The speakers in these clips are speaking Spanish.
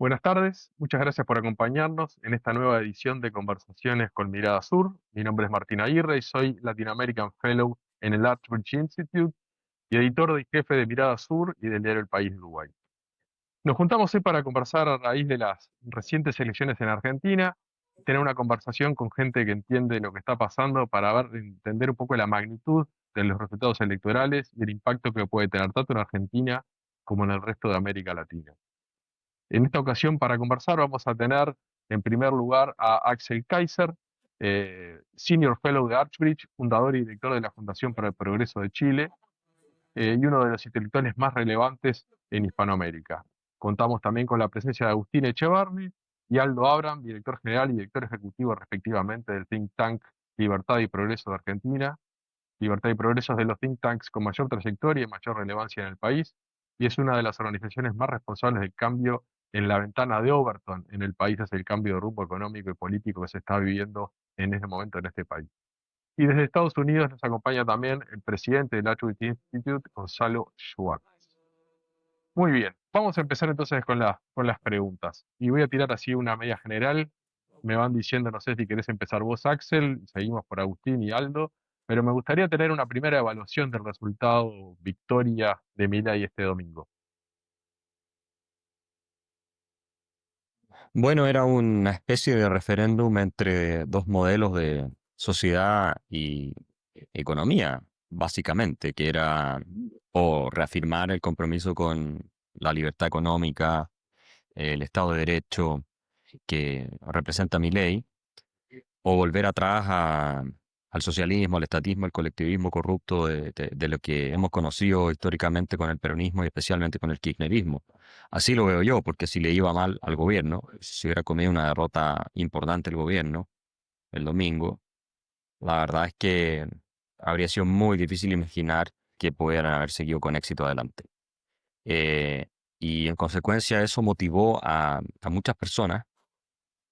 Buenas tardes, muchas gracias por acompañarnos en esta nueva edición de Conversaciones con Mirada Sur. Mi nombre es Martín Aguirre y soy Latin American Fellow en el Archbridge Institute y editor y jefe de Mirada Sur y del diario El País de Uruguay. Nos juntamos hoy para conversar a raíz de las recientes elecciones en Argentina, tener una conversación con gente que entiende lo que está pasando para entender un poco la magnitud de los resultados electorales y el impacto que puede tener tanto en Argentina como en el resto de América Latina. En esta ocasión, para conversar, vamos a tener en primer lugar a Axel Kaiser, Senior Fellow de Archbridge, fundador y director de la Fundación para el Progreso de Chile, y uno de los intelectuales más relevantes en Hispanoamérica. Contamos también con la presencia de Agustín Echevarri y Aldo Abram, director general y director ejecutivo respectivamente del think tank Libertad y Progreso de Argentina. Libertad y Progreso es de los think tanks con mayor trayectoria y mayor relevancia en el país, y es una de las organizaciones más responsables del cambio en la ventana de Overton en el país hacia el cambio de rumbo económico y político que se está viviendo en este momento en este país. Y desde Estados Unidos nos acompaña también el presidente del Atwood Institute, Gonzalo Schwartz. Muy bien, vamos a empezar entonces con las preguntas. Y voy a tirar así una media general. Me van diciendo, no sé si querés empezar vos, Axel, seguimos por Agustín y Aldo, pero me gustaría tener una primera evaluación del resultado victoria de Milei este domingo. Bueno, era una especie de referéndum entre dos modelos de sociedad y economía, básicamente, que era o reafirmar el compromiso con la libertad económica, el Estado de Derecho que representa mi ley, o volver atrás al socialismo, al estatismo, al colectivismo corrupto de lo que hemos conocido históricamente con el peronismo y especialmente con el kirchnerismo. Así lo veo yo, porque si le iba mal al gobierno, si se hubiera comido una derrota importante el gobierno el domingo, la verdad es que habría sido muy difícil imaginar que pudieran haber seguido con éxito adelante. Eh, y en consecuencia eso motivó a muchas personas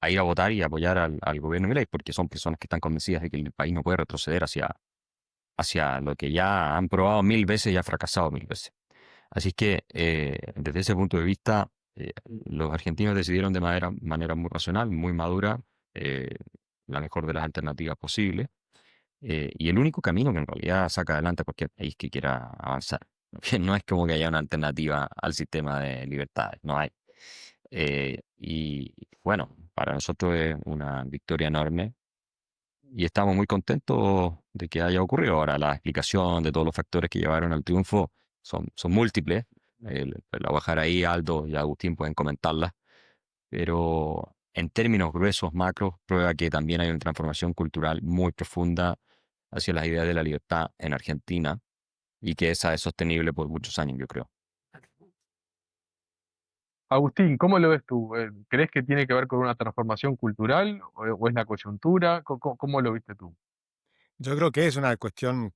a ir a votar y apoyar al gobierno de Milei, porque son personas que están convencidas de que el país no puede retroceder hacia lo que ya han probado mil veces y ha fracasado mil veces. Así que desde ese punto de vista, los argentinos decidieron de manera muy racional, muy madura, eh, la mejor de las alternativas posibles, y el único camino que en realidad saca adelante a cualquier país que quiera avanzar. Que no es como que haya una alternativa al sistema de libertades, no hay. Y bueno, para nosotros es una victoria enorme y estamos muy contentos de que haya ocurrido. Ahora, la explicación de todos los factores que llevaron al triunfo son múltiples. La voy a dejar ahí, Aldo y Agustín pueden comentarlas, pero en términos gruesos, macros, prueba que también hay una transformación cultural muy profunda hacia las ideas de la libertad en Argentina y que esa es sostenible por muchos años, yo creo. Agustín, ¿cómo lo ves tú? ¿Crees que tiene que ver con una transformación cultural o es la coyuntura? ¿Cómo lo viste tú? Yo creo que es una cuestión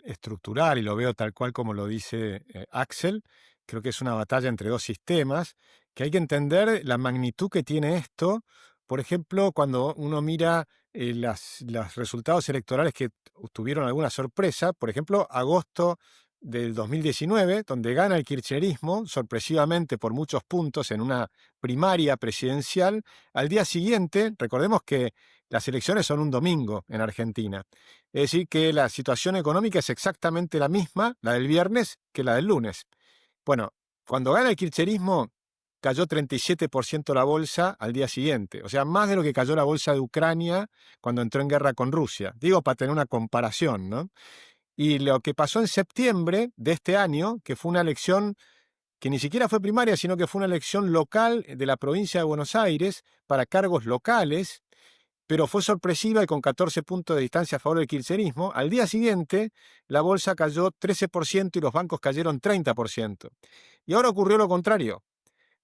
estructural y lo veo tal cual como lo dice Axel. Creo que es una batalla entre dos sistemas, que hay que entender la magnitud que tiene esto. Por ejemplo, cuando uno mira los resultados electorales que tuvieron alguna sorpresa, por ejemplo, agosto del 2019, donde gana el kirchnerismo, sorpresivamente por muchos puntos en una primaria presidencial, al día siguiente, recordemos que las elecciones son un domingo en Argentina. Es decir, que la situación económica es exactamente la misma, la del viernes, que la del lunes. Bueno, cuando gana el kirchnerismo, cayó 37% la bolsa al día siguiente. O sea, más de lo que cayó la bolsa de Ucrania cuando entró en guerra con Rusia. Digo, para tener una comparación, ¿no? Y lo que pasó en septiembre de este año, que fue una elección que ni siquiera fue primaria, sino que fue una elección local de la provincia de Buenos Aires para cargos locales, pero fue sorpresiva y con 14 puntos de distancia a favor del kirchnerismo. Al día siguiente, la bolsa cayó 13% y los bancos cayeron 30%. Y ahora ocurrió lo contrario.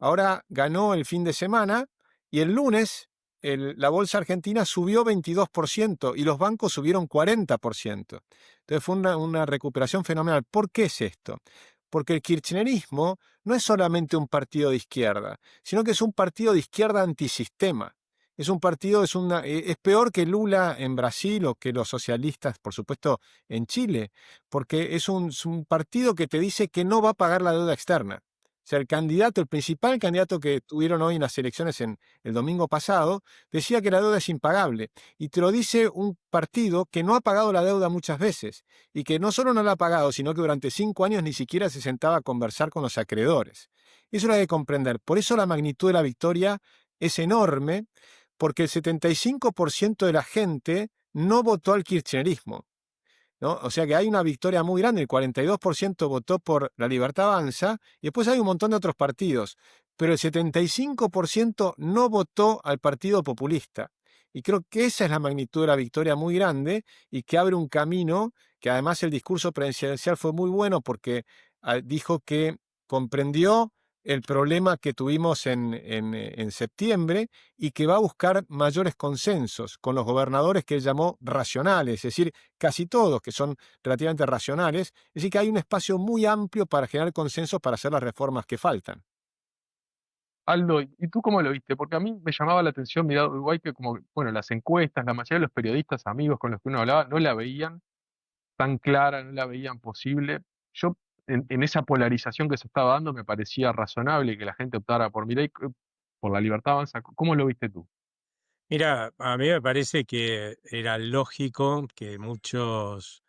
Ahora ganó el fin de semana y el lunes la bolsa argentina subió 22% y los bancos subieron 40%. Entonces fue una recuperación fenomenal. ¿Por qué es esto? Porque el kirchnerismo no es solamente un partido de izquierda, sino que es un partido de izquierda antisistema. Es un partido, es peor que Lula en Brasil o que los socialistas, por supuesto, en Chile, porque es un partido que te dice que no va a pagar la deuda externa. O sea, el candidato, el principal candidato que tuvieron hoy en las elecciones el domingo pasado, decía que la deuda es impagable. Y te lo dice un partido que no ha pagado la deuda muchas veces. Y que no solo no la ha pagado, sino que durante 5 años ni siquiera se sentaba a conversar con los acreedores. Eso lo hay que comprender. Por eso la magnitud de la victoria es enorme, porque el 75% de la gente no votó al kirchnerismo, ¿no? O sea que hay una victoria muy grande, el 42% votó por La Libertad Avanza, y después hay un montón de otros partidos, pero el 75% no votó al Partido Populista. Y creo que esa es la magnitud de la victoria muy grande y que abre un camino, que además el discurso presidencial fue muy bueno porque dijo que comprendió el problema que tuvimos en septiembre y que va a buscar mayores consensos con los gobernadores que él llamó racionales, es decir, casi todos que son relativamente racionales, es decir, que hay un espacio muy amplio para generar consensos para hacer las reformas que faltan. Aldo, ¿y tú cómo lo viste? Porque a mí me llamaba la atención, mirá, Uruguay, que como, bueno, las encuestas, la mayoría de los periodistas, amigos con los que uno hablaba, no la veían tan clara, no la veían posible. Yo, en esa polarización que se estaba dando, me parecía razonable que la gente optara por Milei, por La Libertad Avanza. ¿Cómo lo viste tú? Mira, a mí me parece que era lógico que muchos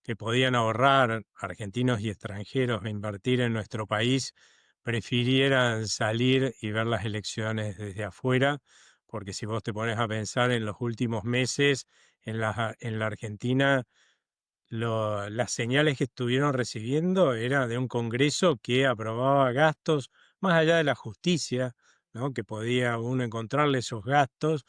que podían ahorrar, argentinos y extranjeros, e invertir en nuestro país, prefirieran salir y ver las elecciones desde afuera, porque si vos te pones a pensar en los últimos meses en la Argentina, las señales que estuvieron recibiendo era de un Congreso que aprobaba gastos más allá de la justicia, ¿no? Que podía uno encontrarle esos gastos,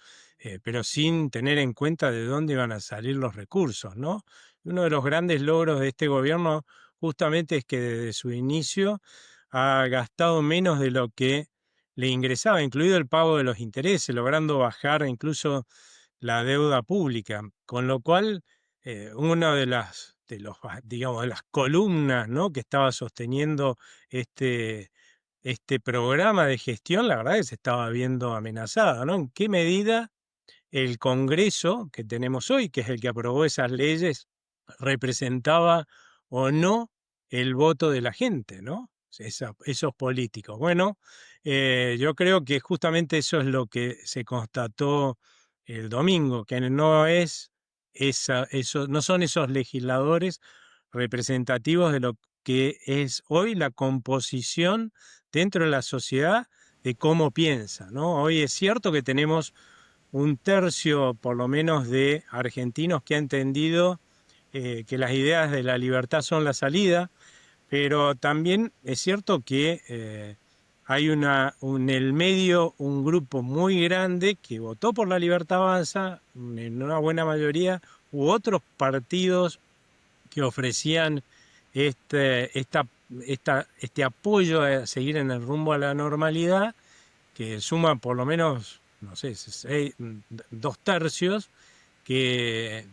pero sin tener en cuenta de dónde iban a salir los recursos, ¿no? Uno de los grandes logros de este gobierno justamente es que desde su inicio ha gastado menos de lo que le ingresaba, incluido el pago de los intereses, logrando bajar incluso la deuda pública, con lo cual una digamos, de las columnas, ¿no? que estaba sosteniendo este, este programa de gestión, la verdad es que se estaba viendo amenazada, ¿no? ¿En qué medida el Congreso que tenemos hoy, que es el que aprobó esas leyes, representaba o no el voto de la gente, ¿no? Esos políticos? Bueno, yo creo que justamente eso es lo que se constató el domingo, que no es no son esos legisladores representativos de lo que es hoy la composición dentro de la sociedad de cómo piensa, ¿no? Hoy es cierto que tenemos un tercio, por lo menos, de argentinos que ha entendido que las ideas de la libertad son la salida, pero también es cierto que hay en el medio un grupo muy grande que votó por la Libertad Avanza, en una buena mayoría, u otros partidos que ofrecían este, esta, este apoyo a seguir en el rumbo a la normalidad, que suma por lo menos, no sé, 2 tercios, que,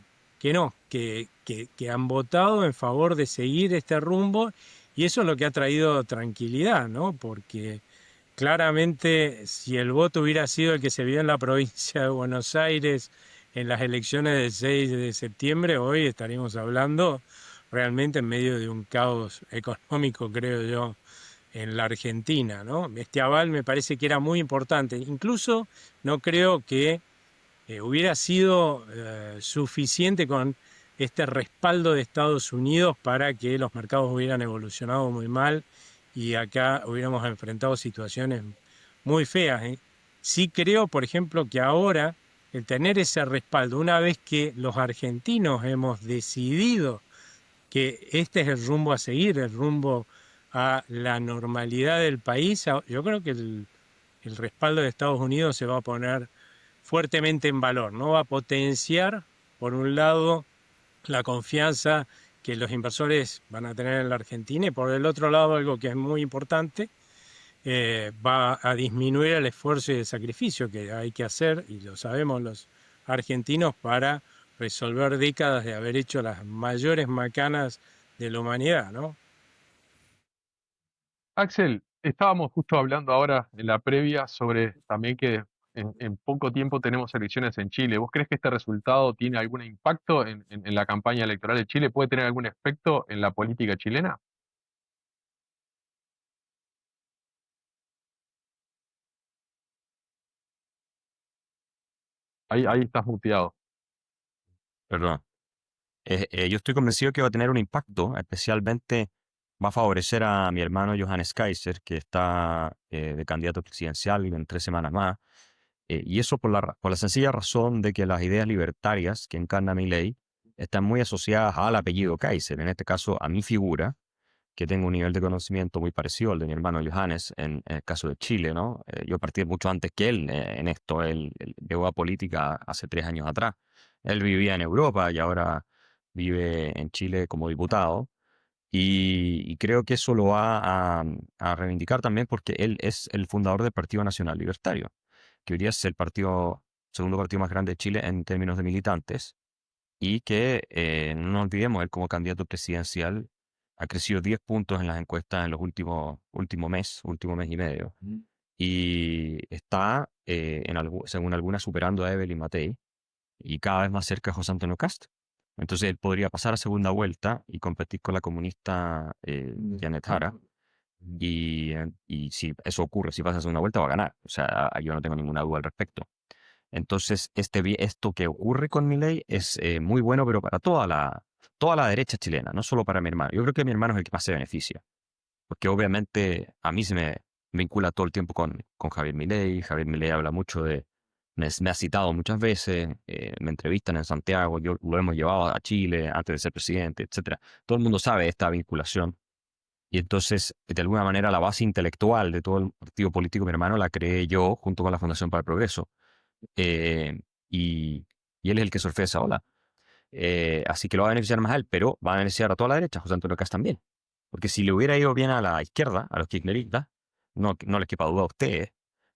que han votado en favor de seguir este rumbo, y eso es lo que ha traído tranquilidad, ¿no? Porque claramente si el voto hubiera sido el que se vio en la provincia de Buenos Aires en las elecciones del 6 de septiembre, hoy estaríamos hablando realmente en medio de un caos económico, creo yo, en la Argentina, ¿no? Este aval me parece que era muy importante. Incluso no creo que hubiera sido suficiente con este respaldo de Estados Unidos para que los mercados hubieran evolucionado muy mal y acá hubiéramos enfrentado situaciones muy feas, ¿eh? Sí creo, por ejemplo, que ahora el tener ese respaldo, una vez que los argentinos hemos decidido que este es el rumbo a seguir, el rumbo a la normalidad del país, yo creo que el respaldo de Estados Unidos se va a poner fuertemente en valor, ¿no? Va a potenciar, por un lado, la confianza que los inversores van a tener en la Argentina y por el otro lado, algo que es muy importante, va a disminuir el esfuerzo y el sacrificio que hay que hacer, y lo sabemos los argentinos, para resolver décadas de haber hecho las mayores macanas de la humanidad, ¿no? Axel, estábamos justo hablando ahora en la previa sobre también que en poco tiempo tenemos elecciones en Chile. ¿Vos crees que este resultado tiene algún impacto en la campaña electoral de Chile? ¿Puede tener algún efecto en la política chilena? Ahí estás muteado. Perdón. Yo estoy convencido que va a tener un impacto, especialmente va a favorecer a mi hermano Johannes Kaiser, que está de candidato presidencial en 3 semanas más. Y eso por la sencilla razón de que las ideas libertarias que encarna Milei están muy asociadas al apellido Kaiser, en este caso a mi figura, que tengo un nivel de conocimiento muy parecido al de mi hermano Johannes en el caso de Chile, ¿no? Yo partí mucho antes que él en esto. Él llegó a política hace 3 años atrás. Él vivía en Europa y ahora vive en Chile como diputado. Y creo que eso lo va a reivindicar también porque él es el fundador del Partido Nacional Libertario, que hoy día es el segundo partido más grande de Chile en términos de militantes y que, no nos olvidemos, él como candidato presidencial ha crecido 10 puntos en las encuestas en los último mes y medio. Y está, según algunas, superando a Evelyn Matei y cada vez más cerca de José Antonio Cast. Entonces él podría pasar a segunda vuelta y competir con la comunista Janet Jara. Y si eso ocurre, si pasa a segunda vuelta, va a ganar. O sea, yo no tengo ninguna duda al respecto. Entonces, esto que ocurre con Milei es muy bueno, pero para toda la derecha chilena, no solo para mi hermano. Yo creo que mi hermano es el que más se beneficia, porque obviamente a mí se me vincula todo el tiempo con Javier Milei. Javier Milei habla mucho me ha citado muchas veces, me entrevistan en Santiago, yo lo hemos llevado a Chile antes de ser presidente, etcétera. Todo el mundo sabe esta vinculación. Y entonces, de alguna manera, la base intelectual de todo el partido político, mi hermano, la creé yo junto con la Fundación para el Progreso. Eh, y, y él es el que surfea esa ola. Así que lo va a beneficiar más a él, pero va a beneficiar a toda la derecha, José Antonio Cast también. Porque si le hubiera ido bien a la izquierda, a los kirchneristas, no les quepa duda a ustedes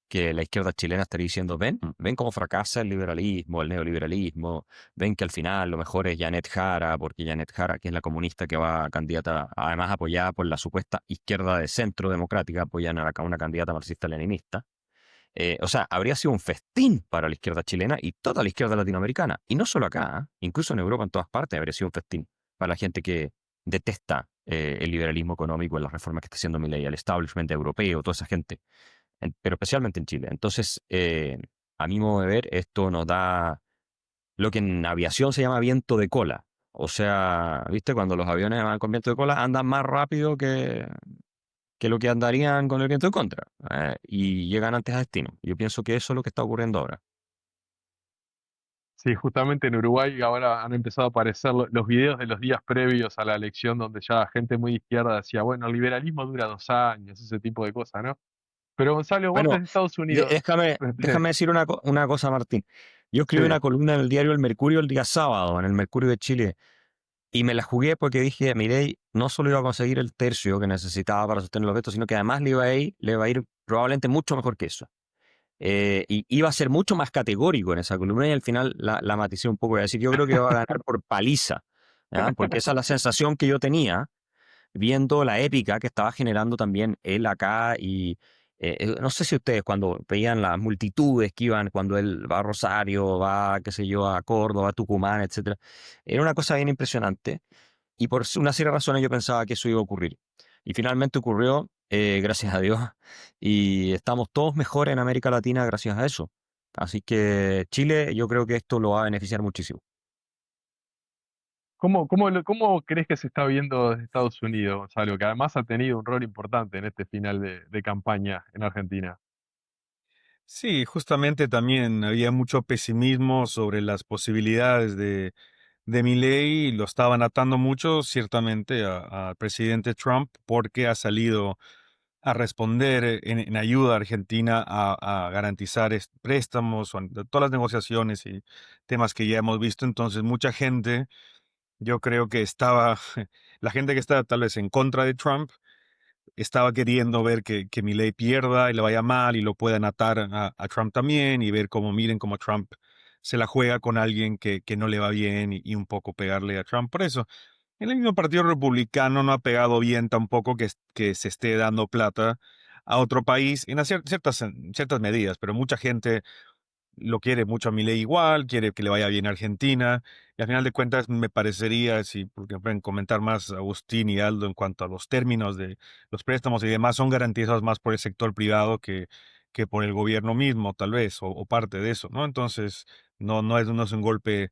que la izquierda chilena estaría diciendo, ven cómo fracasa el liberalismo, el neoliberalismo, ven que al final lo mejor es Janet Jara, porque Janet Jara, que es la comunista que va candidata, además apoyada por la supuesta izquierda de centro democrática, apoyan a una candidata marxista-leninista. O sea, habría sido un festín para la izquierda chilena y toda la izquierda latinoamericana. Y no solo acá, incluso en Europa, en todas partes, habría sido un festín para la gente que detesta el liberalismo económico y las reformas que está haciendo Milei, el establishment europeo, toda esa gente, pero especialmente en Chile. Entonces, a mi modo de ver, esto nos da lo que en aviación se llama viento de cola. O sea, ¿viste? Cuando los aviones van con viento de cola, andan más rápido que lo que andarían con el viento en contra, y llegan antes a destino. Yo pienso que eso es lo que está ocurriendo ahora. Sí, justamente en Uruguay ahora han empezado a aparecer los videos de los días previos a la elección donde ya gente muy de izquierda decía, bueno, el liberalismo dura 2 años, ese tipo de cosas, ¿no? Pero Gonzalo, vos Bueno, desde Estados Unidos, déjame decir una cosa, Martín. Yo escribí sí, una columna en el diario El Mercurio el día sábado, en el Mercurio de Chile, y me la jugué porque dije, Milei no solo iba a conseguir el tercio que necesitaba para sostener los vetos, sino que además le iba a ir probablemente mucho mejor que eso. Y iba a ser mucho más categórico en esa columna y al final la maticé un poco. Voy a decir, yo creo que va a ganar por paliza, ¿ya? Porque esa es la sensación que yo tenía viendo la épica que estaba generando también él acá. Y no sé si ustedes cuando veían las multitudes que iban, cuando él va a Rosario, va, qué sé yo, a Córdoba, a Tucumán, etcétera, era una cosa bien impresionante. Y por una serie de razones yo pensaba que eso iba a ocurrir. Y finalmente ocurrió, gracias a Dios, y estamos todos mejor en América Latina gracias a eso. Así que Chile, yo creo que esto lo va a beneficiar muchísimo. ¿cómo crees que se está viendo desde Estados Unidos, Gonzalo? Que además ha tenido un rol importante en este final de campaña en Argentina. Sí, justamente también había mucho pesimismo sobre las posibilidades de Milei y lo estaban atando mucho, ciertamente, al presidente Trump porque ha salido a responder en ayuda a Argentina a garantizar préstamos, todas las negociaciones y temas que ya hemos visto. Entonces, mucha gente, yo creo que estaba, la gente que estaba tal vez en contra de Trump, estaba queriendo ver que Milei pierda y le vaya mal y lo puedan atar a Trump también y ver cómo miren cómo Trump se la juega con alguien que no le va bien y un poco pegarle a Trump. Por eso, en el mismo Partido Republicano no ha pegado bien tampoco que se esté dando plata a otro país en ciertas medidas, pero mucha gente lo quiere mucho a Milei igual, quiere que le vaya bien a Argentina, y al final de cuentas me parecería, si porque pueden comentar más Agustín y Aldo en cuanto a los términos de los préstamos y demás, son garantizados más por el sector privado que por el gobierno mismo, tal vez, o parte de eso, ¿no? Entonces, no es un golpe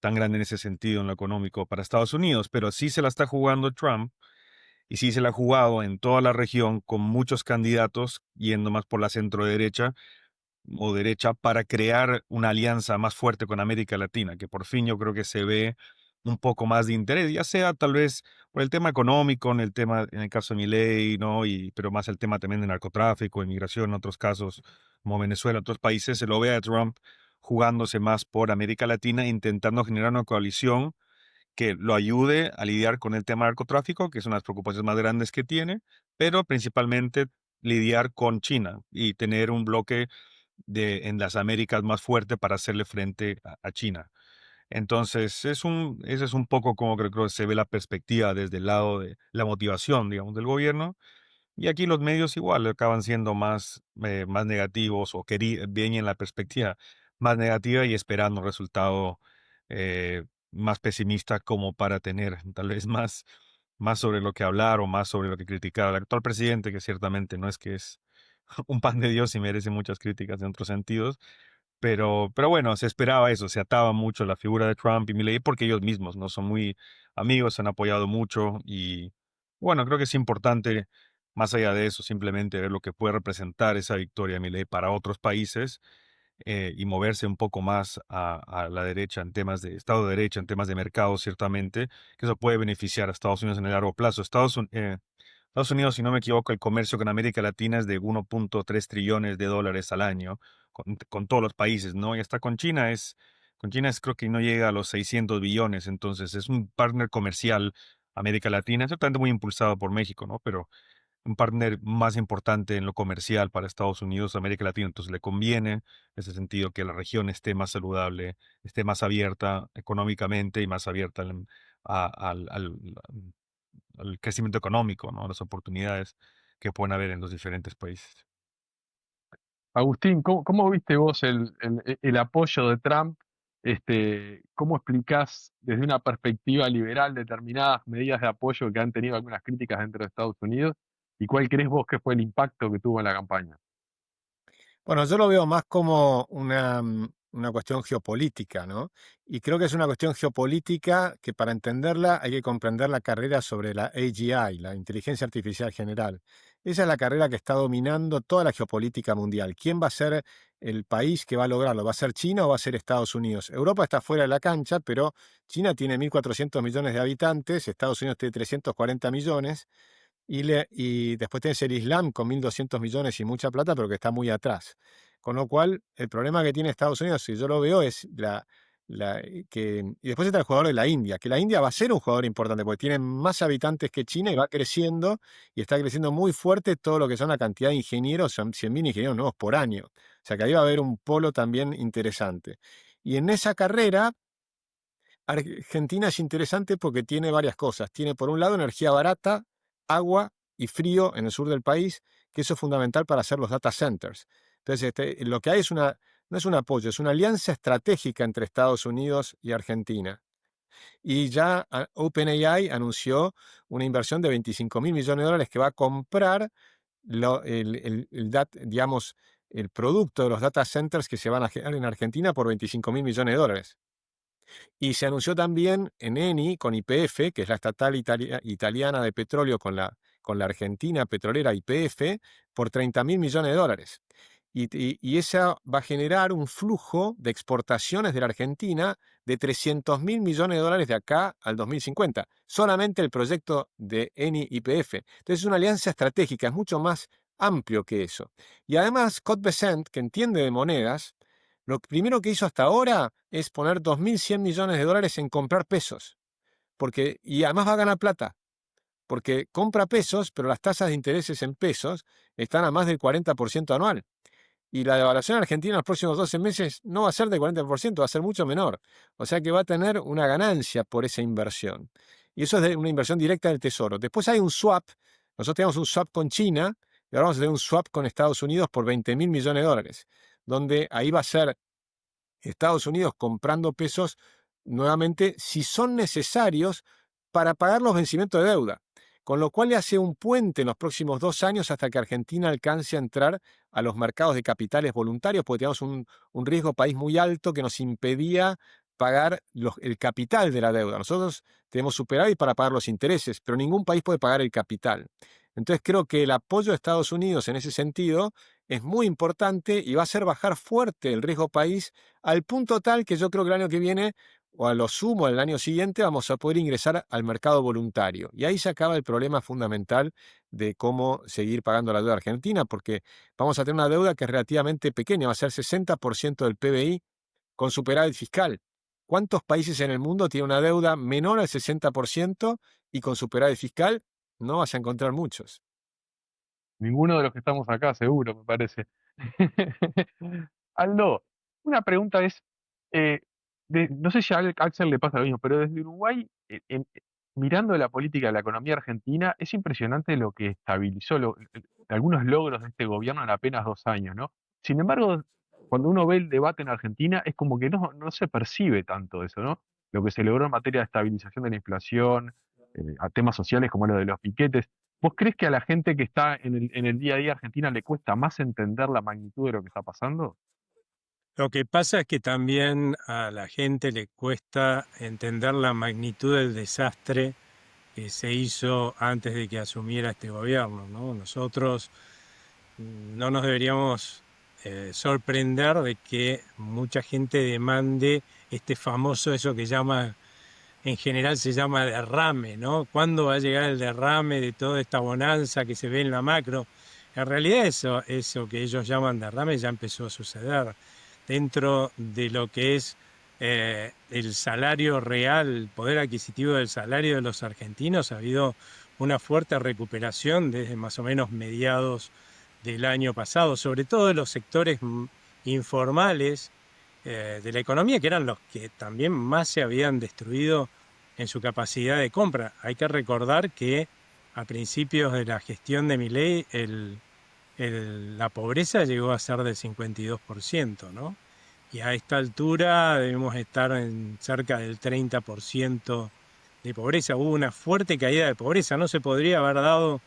tan grande en ese sentido en lo económico para Estados Unidos, pero sí se la está jugando Trump y sí se la ha jugado en toda la región con muchos candidatos yendo más por la centro derecha o derecha para crear una alianza más fuerte con América Latina, que por fin yo creo que se ve un poco más de interés, ya sea tal vez por el tema económico, en el tema, en el caso de Milei, ¿no? Pero más el tema también de narcotráfico, inmigración, en otros casos, como Venezuela, otros países, se lo ve a Trump jugándose más por América Latina, intentando generar una coalición que lo ayude a lidiar con el tema del narcotráfico, que es una de las preocupaciones más grandes que tiene, pero principalmente lidiar con China y tener un bloque en las Américas más fuerte para hacerle frente a China. Entonces, ese es un poco como creo que se ve la perspectiva desde el lado de la motivación, digamos, del gobierno. Y aquí los medios igual acaban siendo más negativos o ven en la perspectiva más negativa y esperando un resultado eh, más pesimista como para tener tal vez más sobre lo que hablar o más sobre lo que criticar al actual presidente, que ciertamente no es que es un pan de Dios y merece muchas críticas en otros sentidos, pero bueno, se esperaba eso, se ataba mucho la figura de Trump y Milley porque ellos mismos no son muy amigos, se han apoyado mucho y bueno, creo que es importante, más allá de eso, simplemente ver lo que puede representar esa victoria de Milley para otros países y moverse un poco más a la derecha en temas de Estado de Derecha, en temas de mercado, ciertamente, que eso puede beneficiar a Estados Unidos en el largo plazo. Estados Unidos, si no me equivoco, el comercio con América Latina es de 1.3 trillones de dólares al año, con todos los países, ¿no? Y hasta con China creo que no llega a los 600 billones, entonces es un partner comercial América Latina, ciertamente muy impulsado por México, ¿no? Pero un partner más importante en lo comercial para Estados Unidos, América Latina, entonces le conviene en ese sentido que la región esté más saludable, esté más abierta económicamente y más abierta al crecimiento económico, ¿no? Las oportunidades que pueden haber en los diferentes países. Agustín, ¿cómo viste vos el apoyo de Trump? ¿Cómo explicás desde una perspectiva liberal determinadas medidas de apoyo que han tenido algunas críticas dentro de Estados Unidos? ¿Y cuál crees vos que fue el impacto que tuvo en la campaña? Bueno, yo lo veo más como una cuestión geopolítica, ¿no? Y creo que es una cuestión geopolítica que para entenderla hay que comprender la carrera sobre la AGI, la inteligencia artificial general. Esa es la carrera que está dominando toda la geopolítica mundial. ¿Quién va a ser el país que va a lograrlo? ¿Va a ser China o va a ser Estados Unidos? Europa está fuera de la cancha, pero China tiene 1.400 millones de habitantes, Estados Unidos tiene 340 millones. Y después tenés el Islam con 1.200 millones y mucha plata, pero que está muy atrás. Con lo cual, el problema que tiene Estados Unidos, si yo lo veo, es y después está el jugador de la India, que la India va a ser un jugador importante, porque tiene más habitantes que China y va creciendo, y está creciendo muy fuerte todo lo que son la cantidad de ingenieros, son 100.000 ingenieros nuevos por año. O sea que ahí va a haber un polo también interesante. Y en esa carrera, Argentina es interesante porque tiene varias cosas. Tiene, por un lado, energía barata, agua y frío en el sur del país, que eso es fundamental para hacer los data centers. Entonces, lo que hay no es un apoyo, es una alianza estratégica entre Estados Unidos y Argentina. Y ya OpenAI anunció una inversión de 25.000 millones de dólares que va a comprar digamos, el producto de los data centers que se van a generar en Argentina por 25.000 millones de dólares. Y se anunció también en Eni con YPF, que es la estatal italiana de petróleo con la Argentina petrolera YPF, por 30.000 millones de dólares. Y esa va a generar un flujo de exportaciones de la Argentina de 300.000 millones de dólares de acá al 2050. Solamente el proyecto de Eni YPF. Entonces es una alianza estratégica, es mucho más amplio que eso. Y además, Scott Bessent, que entiende de monedas, lo primero que hizo hasta ahora es poner 2.100 millones de dólares en comprar pesos. Y además va a ganar plata, porque compra pesos, pero las tasas de intereses en pesos están a más del 40% anual. Y la devaluación argentina en los próximos 12 meses no va a ser del 40%, va a ser mucho menor. O sea que va a tener una ganancia por esa inversión. Y eso es una inversión directa del Tesoro. Después hay un swap. Nosotros tenemos un swap con China y ahora vamos a tener un swap con Estados Unidos por 20.000 millones de dólares, donde ahí va a ser Estados Unidos comprando pesos nuevamente si son necesarios para pagar los vencimientos de deuda. con lo cual le hace un puente en los próximos 2 años hasta que Argentina alcance a entrar a los mercados de capitales voluntarios, porque teníamos un riesgo país muy alto que nos impedía pagar el capital de la deuda. Nosotros tenemos superávit para pagar los intereses, pero ningún país puede pagar el capital. Entonces creo que el apoyo de Estados Unidos en ese sentido es muy importante y va a hacer bajar fuerte el riesgo país al punto tal que yo creo que el año que viene, o a lo sumo el año siguiente, vamos a poder ingresar al mercado voluntario. Y ahí se acaba el problema fundamental de cómo seguir pagando la deuda argentina, porque vamos a tener una deuda que es relativamente pequeña, va a ser 60% del PBI con superávit fiscal. ¿Cuántos países en el mundo tienen una deuda menor al 60% y con superávit fiscal? No vas a encontrar muchos. Ninguno de los que estamos acá, seguro, me parece. Aldo, una pregunta es, eh, no sé si a Axel le pasa lo mismo, pero desde Uruguay, mirando la política de la economía argentina, es impresionante lo que estabilizó, algunos logros de este gobierno en apenas 2 años, ¿no? Sin embargo, cuando uno ve el debate en Argentina, es como que no se percibe tanto eso, ¿no? Lo que se logró en materia de estabilización de la inflación, a temas sociales como lo de los piquetes. ¿Vos crees que a la gente que está en el día a día argentina le cuesta más entender la magnitud de lo que está pasando? Lo que pasa es que también a la gente le cuesta entender la magnitud del desastre que se hizo antes de que asumiera este gobierno, ¿no? Nosotros no nos deberíamos sorprender de que mucha gente demande este famoso, eso que en general se llama derrame, ¿no? ¿Cuándo va a llegar el derrame de toda esta bonanza que se ve en la macro? En realidad eso que ellos llaman derrame ya empezó a suceder. Dentro de lo que es el salario real, el poder adquisitivo del salario de los argentinos, ha habido una fuerte recuperación desde más o menos mediados del año pasado, sobre todo de los sectores informales de la economía, que eran los que también más se habían destruido en su capacidad de compra. Hay que recordar que a principios de la gestión de Milei la pobreza llegó a ser del 52%, ¿no? Y a esta altura debemos estar en cerca del 30% de pobreza. Hubo una fuerte caída de pobreza. No se podría haber dado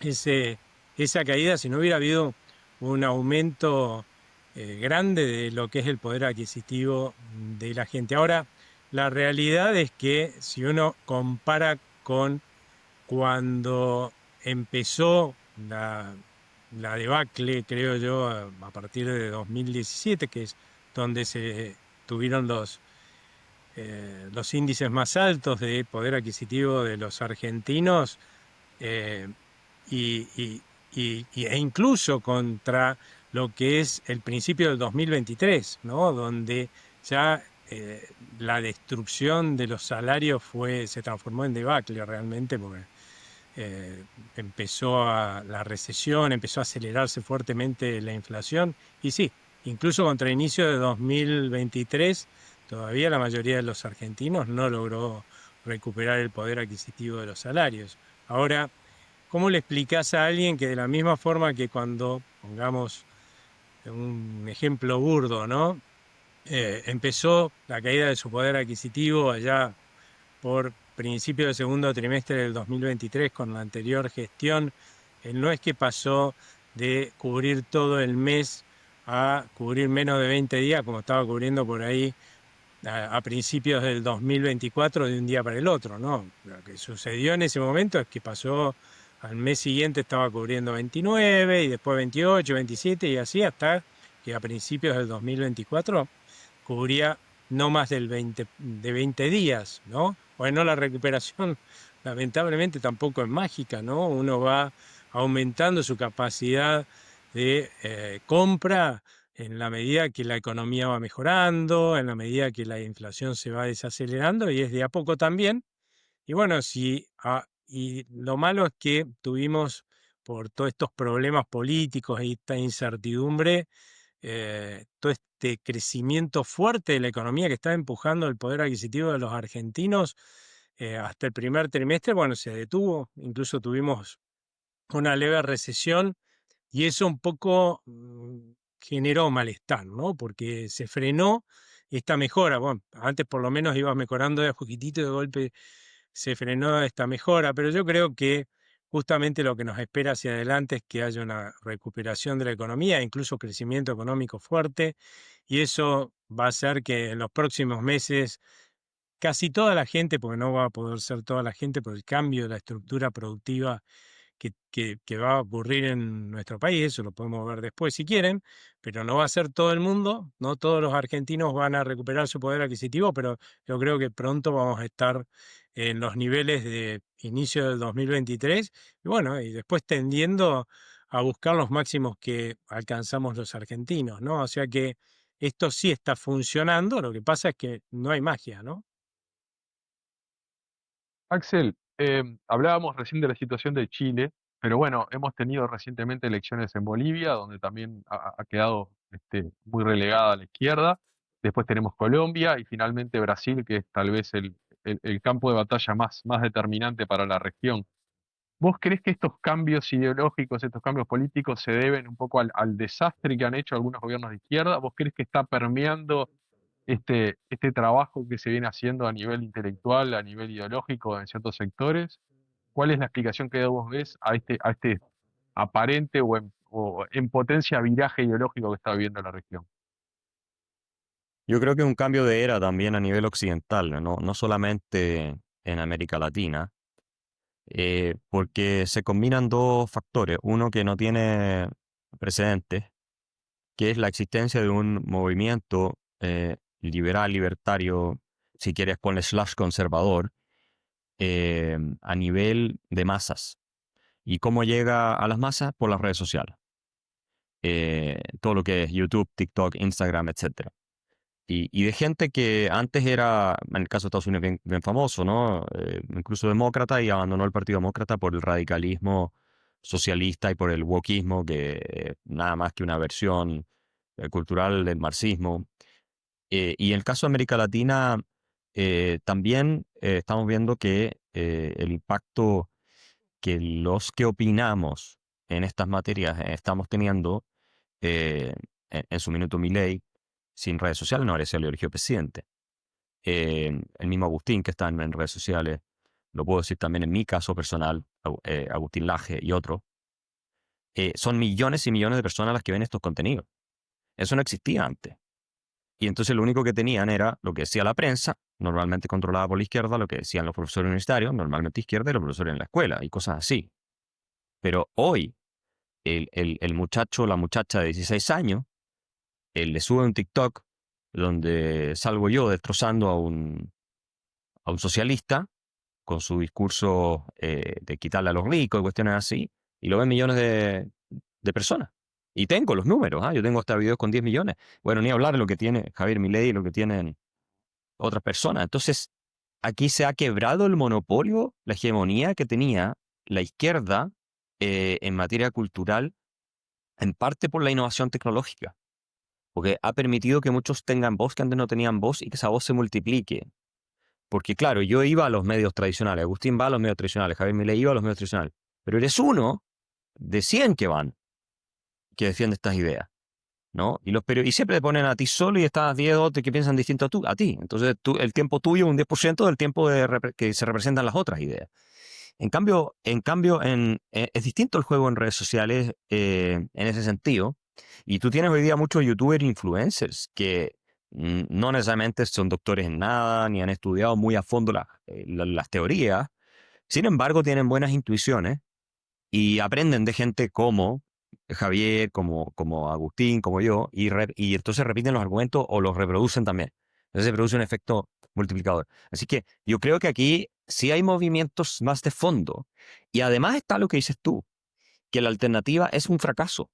esa caída si no hubiera habido un aumento grande de lo que es el poder adquisitivo de la gente. Ahora, la realidad es que si uno compara con cuando empezó la debacle, creo yo, a partir de 2017, que es donde se tuvieron los índices más altos de poder adquisitivo de los argentinos, eh, e incluso contra lo que es el principio del 2023, ¿no? Donde ya la destrucción de los salarios se transformó en debacle realmente, porque empezó la recesión, empezó a acelerarse fuertemente la inflación, y sí, incluso contra el inicio de 2023, todavía la mayoría de los argentinos no logró recuperar el poder adquisitivo de los salarios. Ahora, ¿cómo le explicás a alguien que de la misma forma que cuando, pongamos un ejemplo burdo, ¿no? Empezó la caída de su poder adquisitivo allá por principio del segundo trimestre del 2023 con la anterior gestión, no es que pasó de cubrir todo el mes a cubrir menos de 20 días, como estaba cubriendo por ahí a principios del 2024 de un día para el otro, ¿no? Lo que sucedió en ese momento es que pasó al mes siguiente estaba cubriendo 29 y después 28, 27 y así hasta que a principios del 2024 cubría no más de 20 días, ¿no? Bueno, la recuperación lamentablemente tampoco es mágica, ¿no? Uno va aumentando su capacidad de compra en la medida que la economía va mejorando, en la medida que la inflación se va desacelerando y es de a poco también. Y bueno, y lo malo es que tuvimos por todos estos problemas políticos y esta incertidumbre, todo este crecimiento fuerte de la economía que está empujando el poder adquisitivo de los argentinos hasta el primer trimestre, bueno, se detuvo, incluso tuvimos una leve recesión y eso un poco generó malestar, ¿no? Porque se frenó esta mejora. Bueno, antes por lo menos iba mejorando de a poquitito, de golpe se frenó esta mejora, pero yo creo que justamente lo que nos espera hacia adelante es que haya una recuperación de la economía, incluso crecimiento económico fuerte, y eso va a hacer que en los próximos meses casi toda la gente, porque no va a poder ser toda la gente por el cambio de la estructura productiva que va a ocurrir en nuestro país, eso lo podemos ver después si quieren, pero no va a ser todo el mundo, no todos los argentinos van a recuperar su poder adquisitivo, pero yo creo que pronto vamos a estar en los niveles de inicio del 2023 y bueno, y después tendiendo a buscar los máximos que alcanzamos los argentinos, ¿no? O sea que esto sí está funcionando, lo que pasa es que no hay magia, ¿no? Axel, hablábamos recién de la situación de Chile, pero bueno, hemos tenido recientemente elecciones en Bolivia, donde también ha quedado muy relegada a la izquierda. Después tenemos Colombia y finalmente Brasil, que es tal vez el campo de batalla más determinante para la región. ¿Vos creés que estos cambios ideológicos, estos cambios políticos se deben un poco al desastre que han hecho algunos gobiernos de izquierda? ¿Vos creés que está permeando este trabajo que se viene haciendo a nivel intelectual, a nivel ideológico en ciertos sectores? ¿Cuál es la explicación que vos ves a este aparente o en potencia viraje ideológico que está viviendo la región? Yo creo que es un cambio de era también a nivel occidental, no solamente en América Latina, porque se combinan dos factores. Uno que no tiene precedentes, que es la existencia de un movimiento liberal, libertario, si quieres ponle slash conservador, a nivel de masas. ¿Y cómo llega a las masas? Por las redes sociales. Todo lo que es YouTube, TikTok, Instagram, etcétera. Y de gente que antes era, en el caso de Estados Unidos, bien famoso, ¿no? Incluso demócrata, y abandonó el Partido Demócrata por el radicalismo socialista y por el wokismo, que nada más que una versión cultural del marxismo. Y en el caso de América Latina, también estamos viendo que el impacto que los que opinamos en estas materias estamos teniendo, en su minuto Milei, sin redes sociales no habría sido elegido presidente. El mismo Agustín, que está en redes sociales, lo puedo decir también en mi caso personal, Agustín Laje y otros, son millones y millones de personas las que ven estos contenidos. Eso no existía antes. Y entonces lo único que tenían era lo que decía la prensa, normalmente controlada por la izquierda, lo que decían los profesores universitarios, normalmente izquierda, y los profesores en la escuela, y cosas así. Pero hoy, el muchacho o la muchacha de 16 años, él le sube un TikTok donde salgo yo destrozando a un socialista con su discurso de quitarle a los ricos y cuestiones así, y lo ven millones de personas. Y tengo los números, yo tengo hasta videos con 10 millones. Bueno, ni hablar de lo que tiene Javier Milei y lo que tienen otras personas. Entonces, aquí se ha quebrado el monopolio, la hegemonía que tenía la izquierda en materia cultural, en parte por la innovación tecnológica, porque ha permitido que muchos tengan voz que antes no tenían voz y que esa voz se multiplique. Porque claro, yo iba a los medios tradicionales, Agustín va a los medios tradicionales, Javier Milei iba a los medios tradicionales, pero eres uno de 100 que van, que defiende estas ideas, ¿no? Y siempre te ponen a ti solo y estás 10 otros que piensan distinto a ti. Entonces el tiempo tuyo es un 10% del tiempo que se representan las otras ideas. En cambio, es distinto el juego en redes sociales en ese sentido. Y tú tienes hoy día muchos youtubers influencers que no necesariamente son doctores en nada, ni han estudiado muy a fondo las teorías. Sin embargo, tienen buenas intuiciones y aprenden de gente como Javier, como Agustín, como yo, y entonces repiten los argumentos o los reproducen también. Entonces se produce un efecto multiplicador. Así que yo creo que aquí sí hay movimientos más de fondo. Y además está lo que dices tú, que la alternativa es un fracaso. O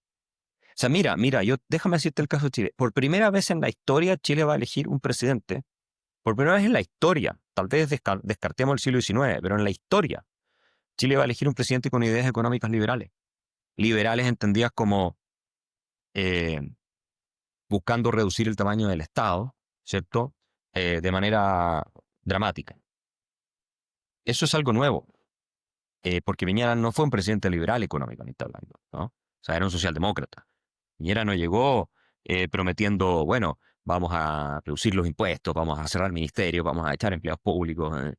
sea, mira, déjame decirte el caso de Chile. Por primera vez en la historia, Chile va a elegir un presidente. Por primera vez en la historia. Tal vez descartemos el siglo XIX, pero en la historia, Chile va a elegir un presidente con ideas económicas liberales. Liberales entendidas como buscando reducir el tamaño del Estado, ¿cierto? De manera dramática. Eso es algo nuevo, porque Piñera no fue un presidente liberal económicamente hablando, ¿no? O sea, era un socialdemócrata. Piñera no llegó prometiendo, bueno, vamos a reducir los impuestos, vamos a cerrar ministerios, vamos a echar empleados públicos.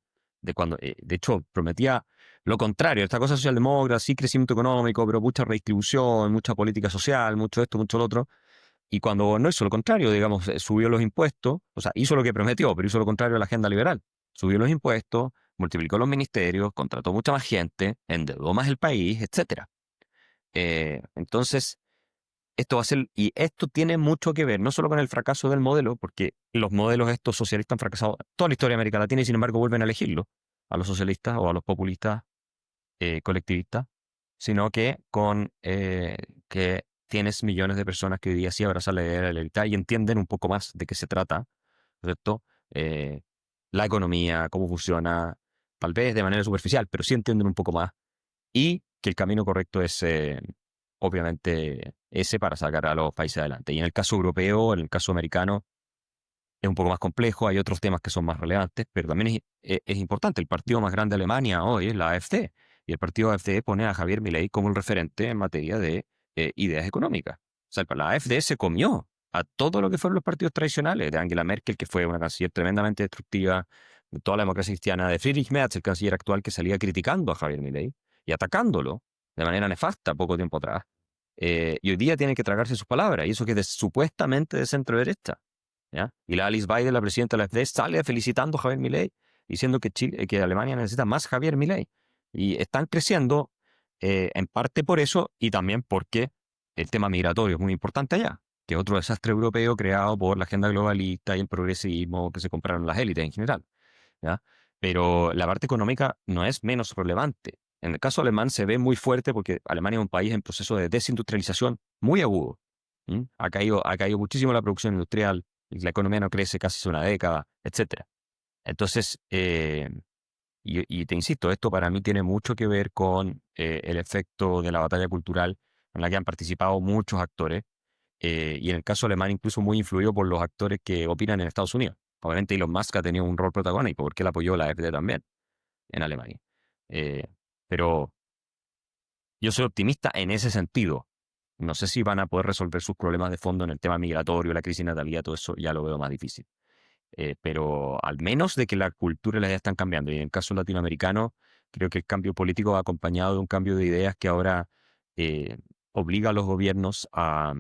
de hecho, prometía lo contrario, esta cosa socialdemócrata, sí crecimiento económico, pero mucha redistribución, mucha política social, mucho esto, mucho lo otro. Y cuando no hizo lo contrario, digamos, subió los impuestos, o sea, hizo lo que prometió, pero hizo lo contrario a la agenda liberal. Subió los impuestos, multiplicó los ministerios, contrató mucha más gente, endeudó más el país, etcétera. Entonces, esto va a ser, y esto tiene mucho que ver, no solo con el fracaso del modelo, porque los modelos estos socialistas han fracasado toda la historia de América Latina y sin embargo vuelven a elegirlo, a los socialistas o a los populistas colectivistas, sino que con que tienes millones de personas que hoy día sí abrazan la idea de la libertad y entienden un poco más de qué se trata, ¿cierto? Eh, la economía, cómo funciona, tal vez de manera superficial, pero sí entienden un poco más y que el camino correcto es, obviamente, ese para sacar a los países adelante. Y en el caso europeo, en el caso americano, es un poco más complejo, hay otros temas que son más relevantes, pero también es importante. El partido más grande de Alemania hoy es la AfD, y el partido AfD pone a Javier Milei como el referente en materia de ideas económicas. O sea, la AfD se comió a todo lo que fueron los partidos tradicionales, de Angela Merkel, que fue una canciller tremendamente destructiva, de toda la democracia cristiana, de Friedrich Merz, el canciller actual, que salía criticando a Javier Milei y atacándolo de manera nefasta poco tiempo atrás. Y hoy día tiene que tragarse sus palabras, y eso que es supuestamente de centro derecha. ¿Ya? Y la Alice Weidel, la presidenta de la AfD, sale felicitando a Javier Milei, diciendo que Chile, que Alemania necesita más Javier Milei. Y están creciendo en parte por eso y también porque el tema migratorio es muy importante allá, que es otro desastre europeo creado por la agenda globalista y el progresismo que se compraron las élites en general. ¿Ya? Pero la parte económica no es menos relevante. En el caso alemán se ve muy fuerte porque Alemania es un país en proceso de desindustrialización muy agudo. Ha caído muchísimo la producción industrial, la economía no crece casi hace una década, etcétera. Entonces, y te insisto, esto para mí tiene mucho que ver con el efecto de la batalla cultural en la que han participado muchos actores, y en el caso alemán incluso muy influido por los actores que opinan en Estados Unidos. Obviamente Elon Musk ha tenido un rol protagónico porque él apoyó la AfD también en Alemania. Eh, pero yo soy optimista en ese sentido. No sé si van a poder resolver sus problemas de fondo en el tema migratorio, la crisis de natalidad, todo eso ya lo veo más difícil. Pero al menos de que la cultura y las ideas están cambiando. Y en el caso latinoamericano, creo que el cambio político va acompañado de un cambio de ideas que ahora eh, obliga a los gobiernos a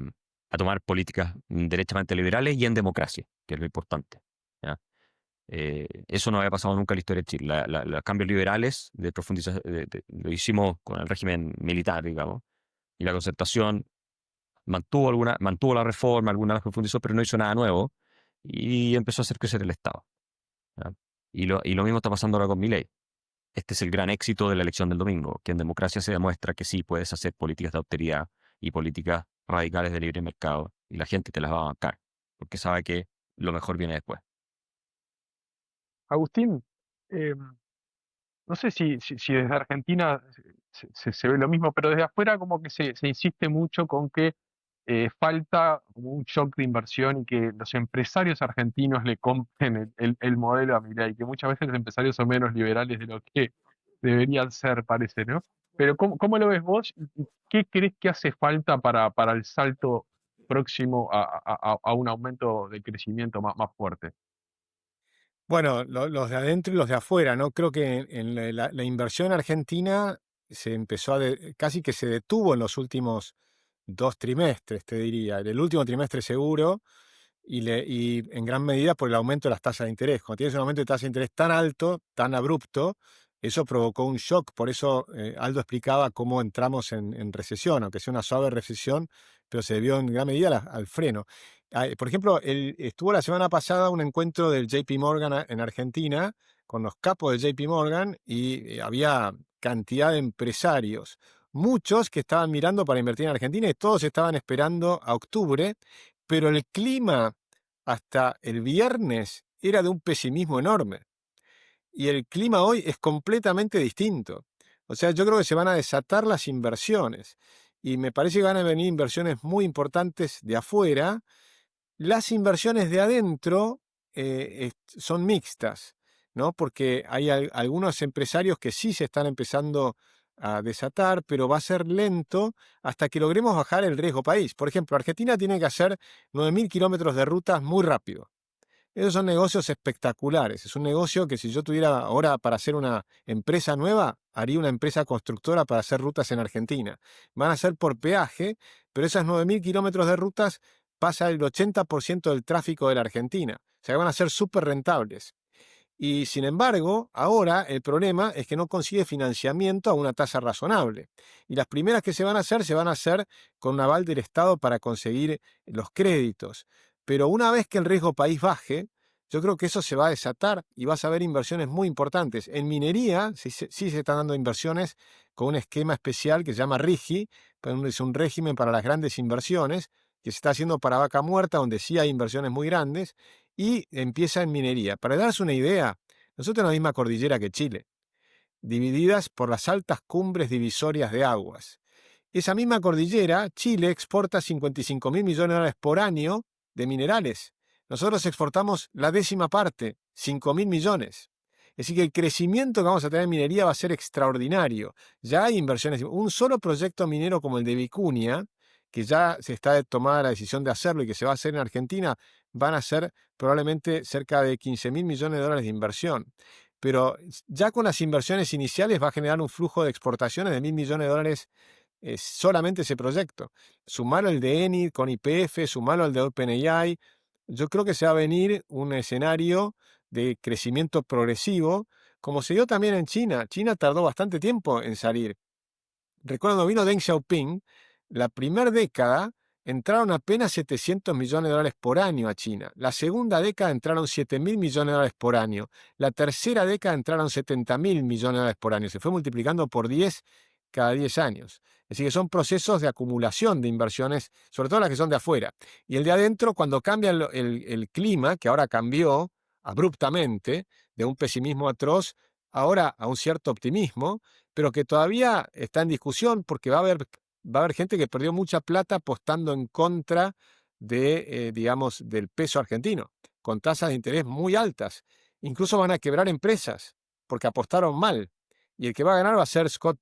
tomar políticas derechamente liberales y en democracia, que es lo importante. ¿Ya? Eso no había pasado nunca en la historia de Chile. Los cambios liberales de profundización lo hicimos con el régimen militar, digamos, y la concertación mantuvo la reforma, algunas las profundizó, pero no hizo nada nuevo y empezó a hacer crecer el Estado. ¿Ya? Y lo mismo está pasando ahora con Milei. Este es el gran éxito de la elección del domingo, que en democracia se demuestra que sí puedes hacer políticas de austeridad y políticas radicales de libre mercado y la gente te las va a bancar, porque sabe que lo mejor viene después. Agustín, eh, no sé si desde Argentina se ve lo mismo, pero desde afuera como que se insiste mucho con que falta como un shock de inversión y que los empresarios argentinos le compren el modelo a Milei, que muchas veces los empresarios son menos liberales de lo que deberían ser, parece, ¿no? Pero ¿cómo lo ves vos? ¿Y qué crees que hace falta para el salto próximo a un aumento de crecimiento más fuerte? Bueno, los de adentro y los de afuera, ¿no? Creo que en la inversión argentina se empezó casi que se detuvo en los últimos 2 trimestres, te diría. En el último trimestre seguro, y en gran medida por el aumento de las tasas de interés. Cuando tienes un aumento de tasa de interés tan alto, tan abrupto, eso provocó un shock. Por eso Aldo explicaba cómo entramos en recesión, aunque sea una suave recesión, pero se debió en gran medida al freno. Por ejemplo, estuvo la semana pasada un encuentro del JP Morgan en Argentina con los capos del JP Morgan y había cantidad de empresarios, muchos que estaban mirando para invertir en Argentina y todos estaban esperando a octubre, pero el clima hasta el viernes era de un pesimismo enorme. Y el clima hoy es completamente distinto. O sea, yo creo que se van a desatar las inversiones. Y me parece que van a venir inversiones muy importantes de afuera. Las inversiones de adentro son mixtas, ¿no? Porque hay algunos empresarios que sí se están empezando a desatar, pero va a ser lento hasta que logremos bajar el riesgo país. Por ejemplo, Argentina tiene que hacer 9.000 kilómetros de rutas muy rápido. Esos son negocios espectaculares. Es un negocio que si yo tuviera ahora para hacer una empresa nueva, haría una empresa constructora para hacer rutas en Argentina. Van a ser por peaje, pero esas 9.000 kilómetros de rutas pasa el 80% del tráfico de la Argentina. O sea, que van a ser súper rentables. Y sin embargo, ahora el problema es que no consigue financiamiento a una tasa razonable. Y las primeras que se van a hacer con un aval del Estado para conseguir los créditos. Pero una vez que el riesgo país baje, yo creo que eso se va a desatar y vas a ver inversiones muy importantes. En minería sí se están dando inversiones con un esquema especial que se llama RIGI, es un régimen para las grandes inversiones, que se está haciendo para Vaca Muerta, donde sí hay inversiones muy grandes, y empieza en minería. Para darse una idea, nosotros tenemos la misma cordillera que Chile, divididas por las altas cumbres divisorias de aguas. Esa misma cordillera, Chile exporta 55.000 millones de dólares por año de minerales. Nosotros exportamos la 10ª parte, 5.000 millones. Es decir, que el crecimiento que vamos a tener en minería va a ser extraordinario. Ya hay inversiones. Un solo proyecto minero como el de Vicuña, que ya se está tomada la decisión de hacerlo y que se va a hacer en Argentina, van a ser probablemente cerca de 15.000 millones de dólares de inversión. Pero ya con las inversiones iniciales va a generar un flujo de exportaciones de 1.000 millones de dólares solamente ese proyecto. Sumarlo al de Eni con YPF, sumarlo al de OpenAI. Yo creo que se va a venir un escenario de crecimiento progresivo, como se dio también en China. China tardó bastante tiempo en salir. Recuerdo cuando vino Deng Xiaoping, la primera década entraron apenas 700 millones de dólares por año a China. La segunda década entraron 7.000 millones de dólares por año. La tercera década entraron 70.000 millones de dólares por año. Se fue multiplicando por 10 cada 10 años. Es decir, que son procesos de acumulación de inversiones, sobre todo las que son de afuera. Y el de adentro, cuando cambia el clima, que ahora cambió abruptamente, de un pesimismo atroz, ahora a un cierto optimismo, pero que todavía está en discusión porque va a haber gente que perdió mucha plata apostando en contra de, digamos, del peso argentino, con tasas de interés muy altas. Incluso van a quebrar empresas porque apostaron mal. Y el que va a ganar va a ser Scott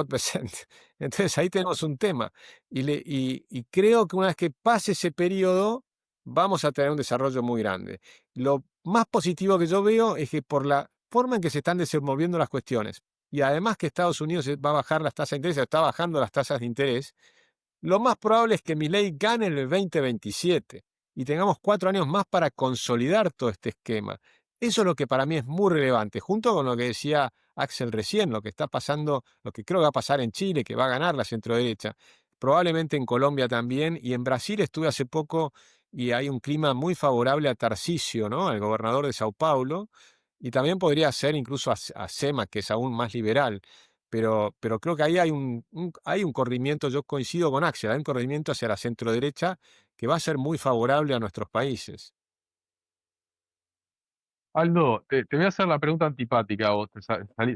Bessent. Entonces ahí tenemos un tema. Y creo que una vez que pase ese periodo, vamos a tener un desarrollo muy grande. Lo más positivo que yo veo es que por la forma en que se están desenvolviendo las cuestiones, y además que Estados Unidos va a bajar las tasas de interés, está bajando las tasas de interés, lo más probable es que Milei gane en el 2027 y tengamos 4 años más para consolidar todo este esquema. Eso es lo que para mí es muy relevante, junto con lo que decía Axel recién, lo que está pasando, lo que creo que va a pasar en Chile, que va a ganar la centroderecha, probablemente en Colombia también, y en Brasil estuve hace poco y hay un clima muy favorable a Tarcisio, ¿no?, al gobernador de Sao Paulo, y también podría ser incluso a Sema, que es aún más liberal. Pero creo que ahí hay un corrimiento, yo coincido con Axel, hay un corrimiento hacia la centroderecha que va a ser muy favorable a nuestros países. Aldo, te voy a hacer la pregunta antipática a vos,